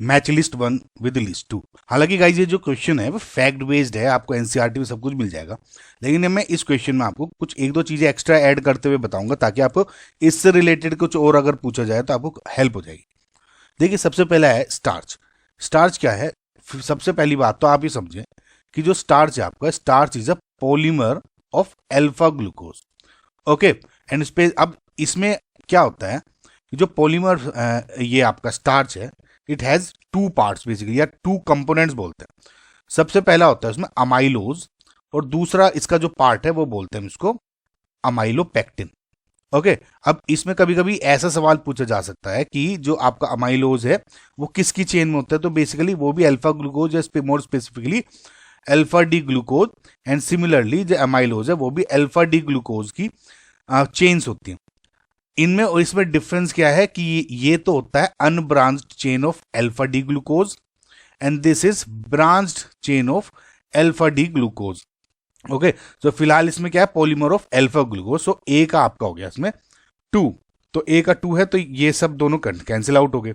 Match list 1 with list 2। हालांकि guys ये जो क्वेश्चन है वो फैक्ट बेस्ड है, आपको एनसीईआरटी में सब कुछ मिल जाएगा, लेकिन मैं इस क्वेश्चन में आपको कुछ एक दो चीजें एक्स्ट्रा ऐड करते हुए बताऊंगा ताकि आपको इससे रिलेटेड कुछ और अगर पूछा जाए तो आपको हेल्प हो जाएगी। देखिए सबसे पहला है स्टार्च। स्टार्च क्या है? सबसे पहली बात तो आप ये समझें कि जो स्टार्च है आपका, starch is a polymer of alpha glucose. Okay, and इस पे अब इसमें क्या होता है कि जो पॉलीमर ये आपका स्टार्च है, it has two parts basically, या टू कंपोनेंट्स बोलते हैं। सबसे पहला होता है उसमें अमाइलोज, और दूसरा इसका जो पार्ट है वो बोलते हैं इसको अमाइलोपेक्टिन। ओके, अब इसमें कभी कभी ऐसा सवाल पूछा जा सकता है कि जो आपका अमाइलोज है वो किसकी चेन में होता है, तो बेसिकली वो भी अल्फा ग्लूकोज या more specifically alpha D glucose, and similarly जो अमाइलोज है वो भी अल्फा डी ग्लूकोज की चेन्स होती हैं। इनमें और इसमें डिफरेंस क्या है कि ये तो होता है unbranched chain of alpha D glucose, and this is branched chain of alpha D glucose. Okay, तो फिलहाल इसमें क्या है, पॉलीमर ऑफ अल्फा ग्लूकोज। सो ए का आपका हो गया इसमें 2, तो ए का 2 है, तो ये सब दोनों कैंसिल आउट हो गए।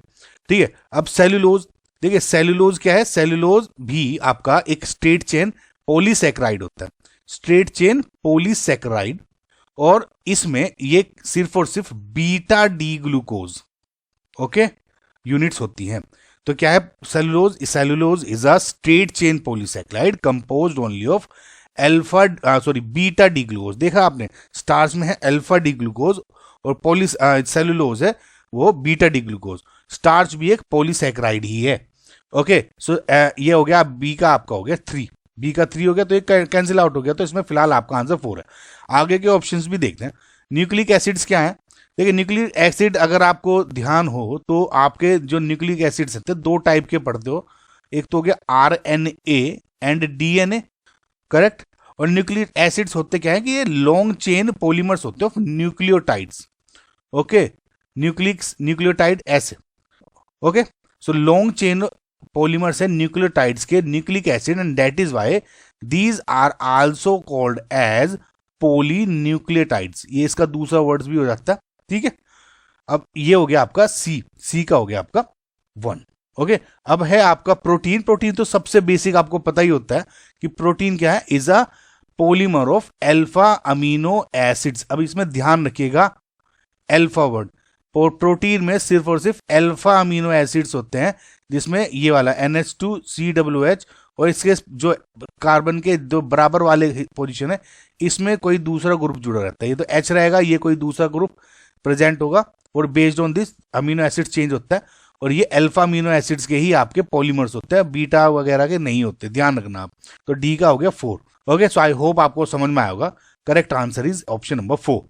ठीक है, अब सेल्यूलोज। देखिए सेल्यूलोज क्या है, सेल्यूलोज भी आपका एक स्ट्रेट चेन पॉलीसैकेराइड होता है, स्ट्रेट चेन पॉलीसैकेराइड, और इसमें ये सिर्फ और सिर्फ beta D glucose okay units होती हैं। तो क्या है cellulose? Cellulose is a straight chain polysaccharide composed only of beta D glucose. देखा आपने, स्टार्च में है अल्फा डी ग्लूकोज और सेलुलोज है वो बीटा डी ग्लूकोज। स्टार्च भी एक पॉलीसैकेराइड ही है। ओके, सो ये हो गया, बी का आपका हो गया 3, बी का 3 हो गया, तो एक कैंसिल आउट हो गया, तो इसमें फिलहाल आपका आंसर 4 है। आगे के ऑप्शंस भी देखते हैं। न्यूक्लिक एसिड्स क्या है? देखिए न्यूक्लिक एसिड अगर आपको ध्यान हो तो आपके जो न्यूक्लिक एसिड्स हैं दो टाइप के पढ़ते हो, एक तो हो गया आरएनए एंड डीएनए, करेक्ट। और न्यूक्लिक एसिड्स होते क्या है कि ये लॉन्ग चेन पॉलीमर्स होते हैं ऑफ न्यूक्लियोटाइड्स। ओके, न्यूक्लियोटाइड ऐसे। Okay, so long chain polymers है न्यूक्लियोटाइड्स के nucleic acid, and that is why these are also called as polynucleotides. ये इसका दूसरा वर्ड भी हो जाता है। ठीक है, अब ये हो गया आपका सी का हो गया आपका 1। ओके, अब है आपका प्रोटीन। प्रोटीन तो सबसे बेसिक आपको पता ही होता है कि प्रोटीन क्या है, is a polymer of alpha amino acids. अब इसमें ध्यान रखिएगा अल्फा वर्ड, प्रोटीन में सिर्फ और सिर्फ अल्फा अमीनो एसिड्स होते हैं, जिसमें ये वाला NH2COOH और इसके जो कार्बन के दो बराबर वाले पोजीशन है इसमें कोई दूसरा ग्रुप जुड़ा रहता है। ये तो H रहेगा, ये कोई दूसरा ग्रुप प्रेजेंट होगा, और based on this amino acid change होता है, और ये अल्फा अमीनो एसिड्स के ही आपके पॉलीमर्स होते हैं, बीटा वगैरह के नहीं होते, ध्यान रखना आप। तो डी का हो गया 4। ओके, सो आई होप आपको समझ में आएगा। Correct answer is option number 4।